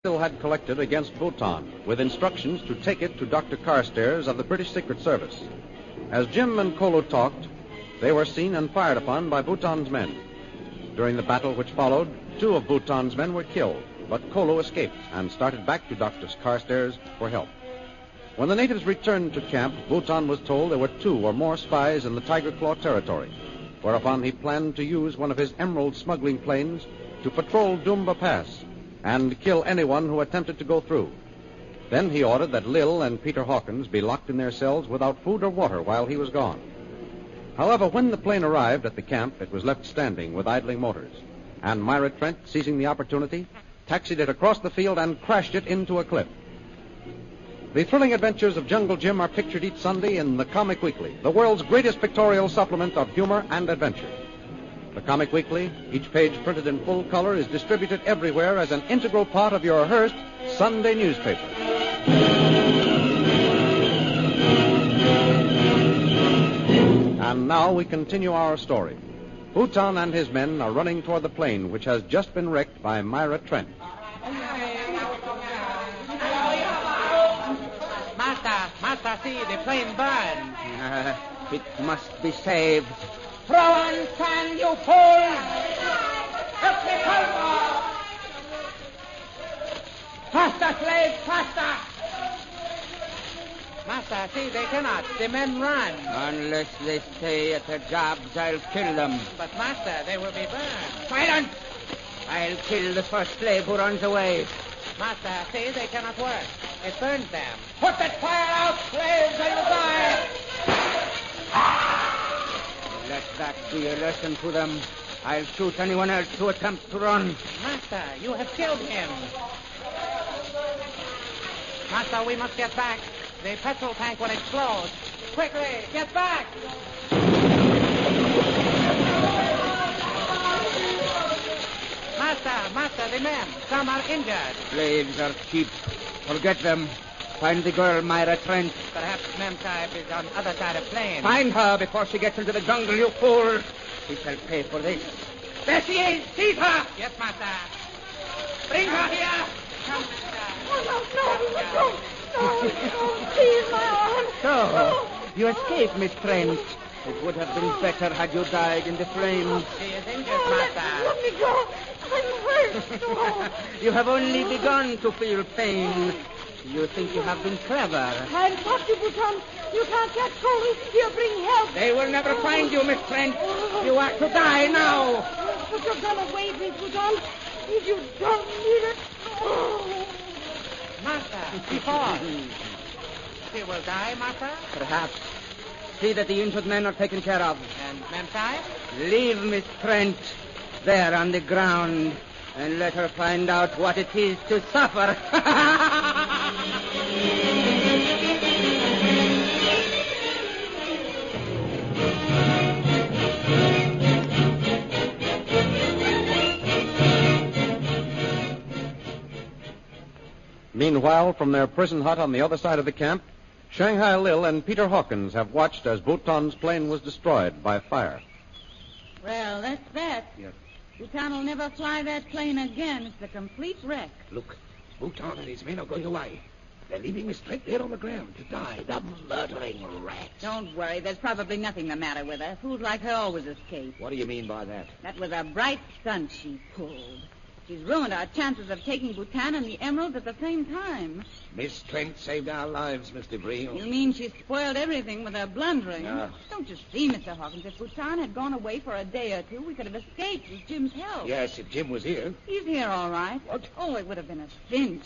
Still had collected against Bhutan, with instructions to take it to Dr. Carstairs of the British Secret Service. As Jim and Kolo talked, they were seen and fired upon by Bhutan's men. During the battle which followed, 2 of Bhutan's men were killed, but Kolo escaped and started back to Dr. Carstairs for help. When the natives returned to camp, Bhutan was told there were 2 or more spies in the Tiger Claw territory, whereupon he planned to use one of his emerald smuggling planes to patrol Dumba Pass and kill anyone who attempted to go through. Then he ordered that Lil and Peter Hawkins be locked in their cells without food or water while he was gone. However, when the plane arrived at the camp, it was left standing with idling motors, and Myra Trent, seizing the opportunity, taxied it across the field and crashed it into a cliff. The thrilling adventures of Jungle Jim are pictured each Sunday in the Comic Weekly, the world's greatest pictorial supplement of humor and adventure. The Comic Weekly, each page printed in full color, is distributed everywhere as an integral part of your Hearst Sunday newspaper. And now we continue our story. Bhutan and his men are running toward the plane which has just been wrecked by Myra Trent. Master, see, the plane burned. It must be saved. Throw on sand, you fool! Help me, Colmo! Faster, slaves, faster! Master, see, they cannot. The men run. Unless they stay at their jobs, I'll kill them. But, Master, they will be burned. Silence! I'll kill the first slave who runs away. Master, see, they cannot work. It burns them. Put that fire out, slaves, or you die! Let that be a lesson to them. I'll shoot anyone else who attempts to run. Master, you have killed him. Master, we must get back. The petrol tank will explode. Quickly, get back! Master, the men. Some are injured. Slaves are cheap. Forget them. Find the girl, Myra Trent. Perhaps Mem Sahib is on the other side of the plane. Find her before she gets into the jungle, you fool. She shall pay for this. There she is. Seize her. Yes, Master. Bring her here. Come, Master. No, please, my arm. So, you escaped, Miss Trent. It would have been better had you died in the flames. She is injured, Master. Let me go. I'm hurt. No. You have only begun to feel pain. You think you have been clever. I'll stop you, Bhutan. You can't catch cold. Here, bring help. They will never find you, Miss Trent. You are to die now. Put your gun away, please, Bhutan. If you don't need it. Master, she falls. She will die, Master? Perhaps. See that the injured men are taken care of. And Mem Sahib? Leave Miss Trent there on the ground and let her find out what it is to suffer. Meanwhile, from their prison hut on the other side of the camp, Shanghai Lil and Peter Hawkins have watched as Bhutan's plane was destroyed by fire. Well, that's that. Yes. Bhutan will never fly that plane again. It's a complete wreck. Look, Bhutan and his men are going away. They're leaving Miss Trent there on the ground to die. The murdering rats. Don't worry. There's probably nothing the matter with her. Fools like her always escape. What do you mean by that? That was a bright stunt she pulled. She's ruined our chances of taking Bhutan and the emeralds at the same time. Miss Trent saved our lives, Mr. Breel. You mean she spoiled everything with her blundering? No. Don't you see, Mr. Hawkins, if Bhutan had gone away for a day or two, we could have escaped with Jim's help. Yes, if Jim was here. He's here, all right. What? Oh, it would have been a cinch.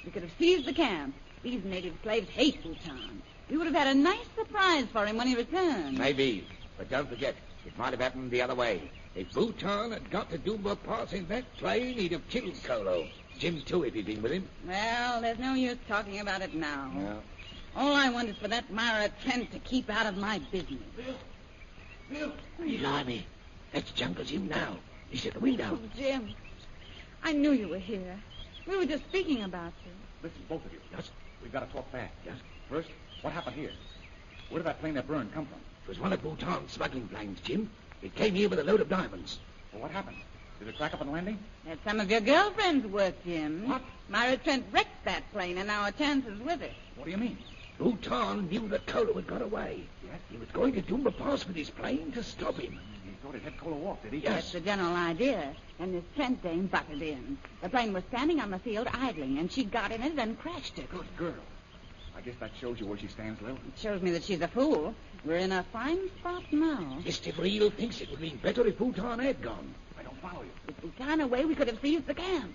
We could have seized the camp. These native slaves hate Bhutan. We would have had a nice surprise for him when he returned. Maybe. But don't forget, it might have happened the other way. If Bhutan had got to Dumba Pass in that plane, he'd have killed Kolo. Jim, too, if he'd been with him. Well, there's no use talking about it now. No. All I want is for that Myra Trent to keep out of my business. Bill! Blimey. That's Jungle Jim now. He's at the window. Oh, Jim, I knew you were here. We were just speaking about you. Listen, both of you. Yes? We've got to talk fast. Yes? First, what happened here? Where did that plane that burned come from? It was one of Bhutan's smuggling planes, Jim. It came here with a load of diamonds. Well, what happened? Did it crack up on the landing? That's some of your girlfriend's work, Jim. What? Myra Trent wrecked that plane, and our chances with it. What do you mean? Bhutan knew that Kolo had got away. Yes? He was going to do him a pass with his plane to stop him. He thought he'd had Kolo off, did he? That's the general idea. And this Trent dame butted in. The plane was standing on the field idling, and she got in it and crashed it. Good girl. I guess that shows you where she stands, Lil. It shows me that she's a fool. We're in a fine spot now. Mr. Vreel thinks it would have been better if Bhutan had gone. I don't follow you. If we got away, we could have seized the camp.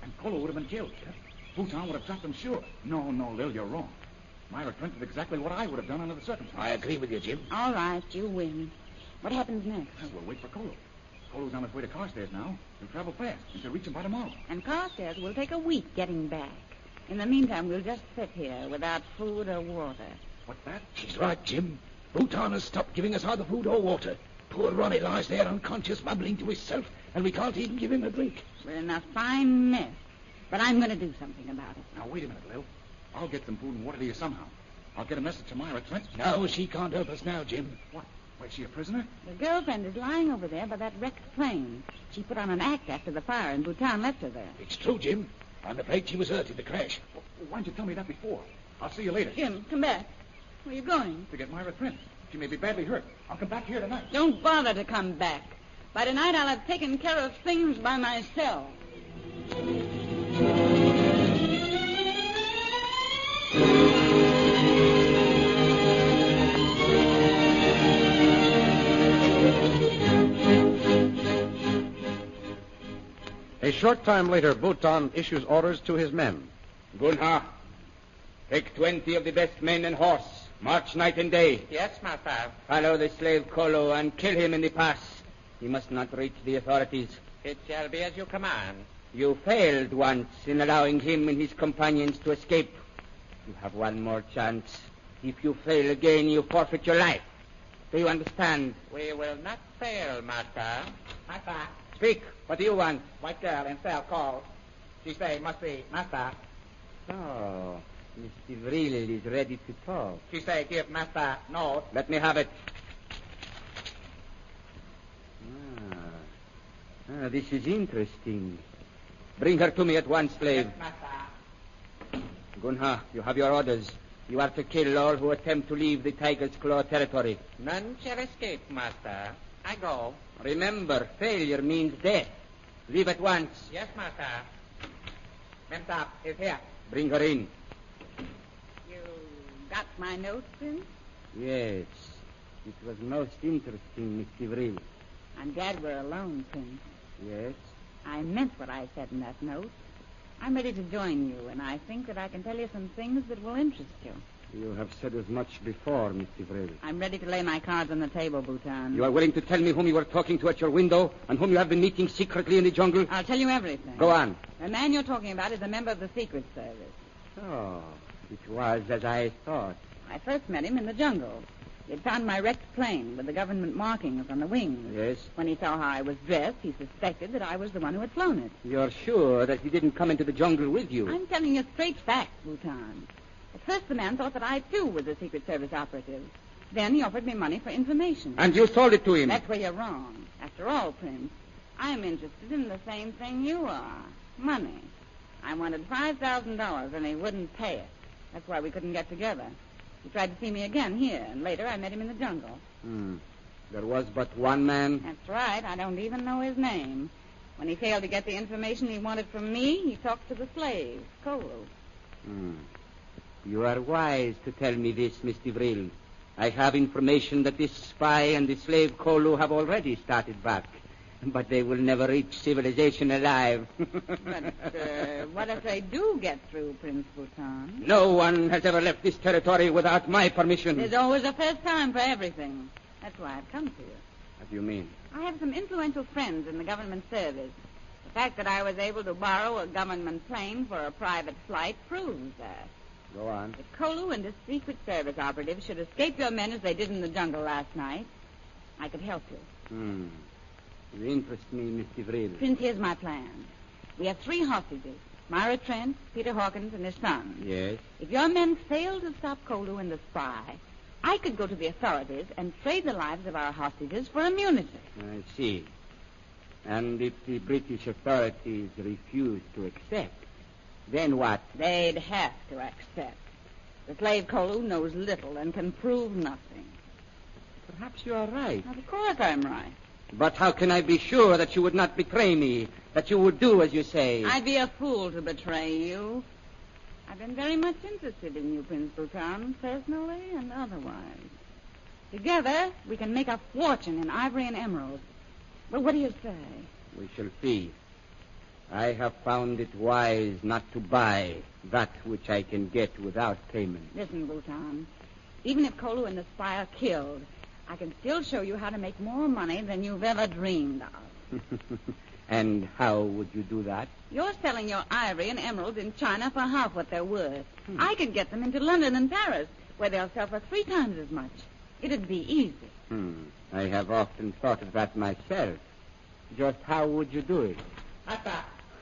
And Kolo would have been killed, Kid. Bhutan would have dropped him sure. No, Lil, you're wrong. Myra Trent did exactly what I would have done under the circumstances. I agree with you, Jim. All right, you win. What happens next? We'll wait for Kolo. Kolo's on his way to Carstairs now. He'll travel fast. We should reach him by tomorrow. And Carstairs will take a week getting back. In the meantime, we'll just sit here without food or water. What's that? She's right, Jim. Bhutan has stopped giving us either food or water. Poor Ronnie lies there unconscious, mumbling to himself, and we can't even give him a drink. We're in a fine mess. But I'm going to do something about it. Now, wait a minute, Lil. I'll get some food and water to you somehow. I'll get a message to Myra Trent. No, she can't help us now, Jim. What? Why, is she a prisoner? The girlfriend is lying over there by that wrecked plane. She put on an act after the fire, and Bhutan left her there. It's true, Jim. I'm afraid she was hurt in the crash. Well, why didn't you tell me that before? I'll see you later. Jim, come back. Where are you going? To get Myra Trent. She may be badly hurt. I'll come back here tonight. Don't bother to come back. By tonight, I'll have taken care of things by myself. A short time later, Bhutan issues orders to his men. Gunha, take 20 of the best men and horse. March night and day. Yes, master. Follow the slave Kolo and kill him in the pass. He must not reach the authorities. It shall be as you command. You failed once in allowing him and his companions to escape. You have one more chance. If you fail again, you forfeit your life. Do you understand? We will not fail, master. Master. Speak. What do you want? White girl in cell call. She say must be master. Oh, Mr. Vreel is ready to talk. She say give master note. Let me have it. This is interesting. Bring her to me at once, slave. Yes, master. Gunha, you have your orders. You are to kill all who attempt to leave the Tiger's Claw territory. None shall escape, master. I go. Remember, failure means death. Leave at once. Yes, master. Memtap is here. Bring her in. You got my note, Prince? Yes. It was most interesting, Mr. Vreel. I'm glad we're alone, Prince. Yes? I meant what I said in that note. I'm ready to join you, and I think that I can tell you some things that will interest you. You have said as much before, Mr. Vreel. I'm ready to lay my cards on the table, Bhutan. You are willing to tell me whom you were talking to at your window and whom you have been meeting secretly in the jungle? I'll tell you everything. Go on. The man you're talking about is a member of the Secret Service. Oh, it was as I thought. I first met him in the jungle. He'd found my wrecked plane with the government markings on the wings. Yes? When he saw how I was dressed, he suspected that I was the one who had flown it. You're sure that he didn't come into the jungle with you? I'm telling you straight facts, Bhutan. At first, the man thought that I, too, was a Secret Service operative. Then he offered me money for information. And you sold it to him? That's where you're wrong. After all, Prince, I'm interested in the same thing you are. Money. I wanted $5,000, and he wouldn't pay it. That's why we couldn't get together. He tried to see me again here, and later I met him in the jungle. There was but one man? That's right. I don't even know his name. When he failed to get the information he wanted from me, he talked to the slave, Kolo. You are wise to tell me this, Mr. Vreel. I have information that this spy and the slave Kolo have already started back. But they will never reach civilization alive. But what if they do get through, Prince Bhutan? No one has ever left this territory without my permission. There's always a first time for everything. That's why I've come to you. What do you mean? I have some influential friends in the government service. The fact that I was able to borrow a government plane for a private flight proves that. Go on. If Kolo and his Secret Service operatives should escape your men as they did in the jungle last night, I could help you. You interest me, Mr. Vreel. Prince, here's my plan. We have 3 hostages. Myra Trent, Peter Hawkins, and his son. Yes? If your men fail to stop Kolo and the spy, I could go to the authorities and trade the lives of our hostages for immunity. I see. And if the British authorities refuse to accept, then what? They'd have to accept. The slave Kolu knows little and can prove nothing. Perhaps you are right. Of course I'm right. But how can I be sure that you would not betray me, that you would do as you say? I'd be a fool to betray you. I've been very much interested in you, Prince Bhutan, personally and otherwise. Together, we can make a fortune in ivory and emeralds. But what do you say? We shall see. I have found it wise not to buy that which I can get without payment. Listen, Bhutan. Even if Kolu and the spy are killed, I can still show you how to make more money than you've ever dreamed of. And how would you do that? You're selling your ivory and emeralds in China for half what they're worth. I could get them into London and Paris, where they'll sell for 3 times as much. It'd be easy. I have often thought of that myself. Just how would you do it? Master.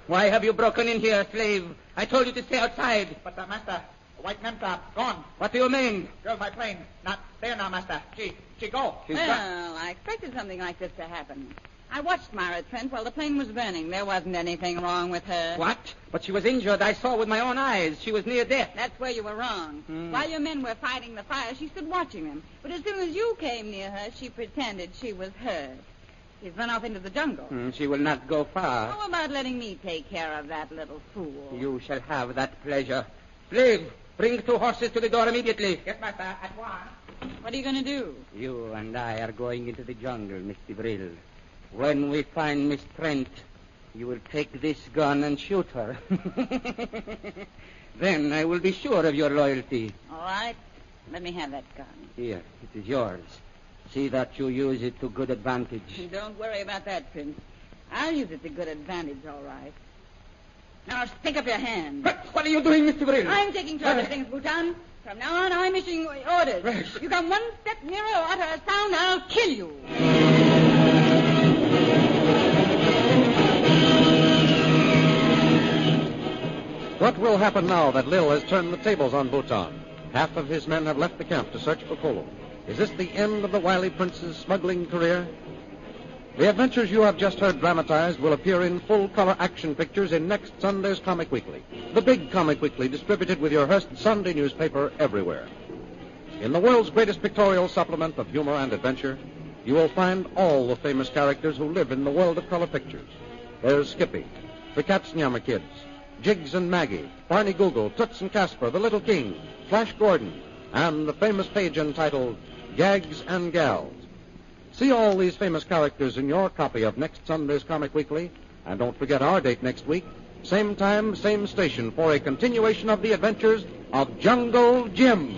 Why have you broken in here, slave? I told you to stay outside. But, master, white men gone. What do you mean? Girl, my plane. Not there now, master. She go. Well, I expected something like this to happen. I watched Myra Trent while the plane was burning. There wasn't anything wrong with her. What? But she was injured. I saw with my own eyes. She was near death. That's where you were wrong. While your men were fighting the fire, she stood watching them. But as soon as you came near her, she pretended she was hurt. She's run off into the jungle. She will not go far. How about letting me take care of that little fool? You shall have that pleasure. Slave, bring 2 horses to the door immediately. Yes, master, at once. What are you going to do? You and I are going into the jungle, Miss DeVril. When we find Miss Trent, you will take this gun and shoot her. Then I will be sure of your loyalty. All right. Let me have that gun. Here, it is yours. See that you use it to good advantage. Don't worry about that, Prince. I'll use it to good advantage, all right. Now, stick up your hand. What are you doing, Mr. DeVril? I'm taking charge of things, Bhutan. From now on, I'm issuing orders. Right. You come one step nearer or utter a sound, I'll kill you. What will happen now that Lil has turned the tables on Bhutan? Half of his men have left the camp to search for Kolu. Is this the end of the wily prince's smuggling career? The adventures you have just heard dramatized will appear in full-color action pictures in next Sunday's Comic Weekly, the big Comic Weekly distributed with your Hearst Sunday newspaper everywhere. In the world's greatest pictorial supplement of humor and adventure, you will find all the famous characters who live in the world of color pictures. There's Skippy, the Katzenjammer Kids, Jiggs and Maggie, Barney Google, Toots and Casper, the Little King, Flash Gordon, and the famous page entitled Gags and Gals. See all these famous characters in your copy of next Sunday's Comic Weekly, and don't forget our date next week, same time, same station, for a continuation of the adventures of Jungle Jim.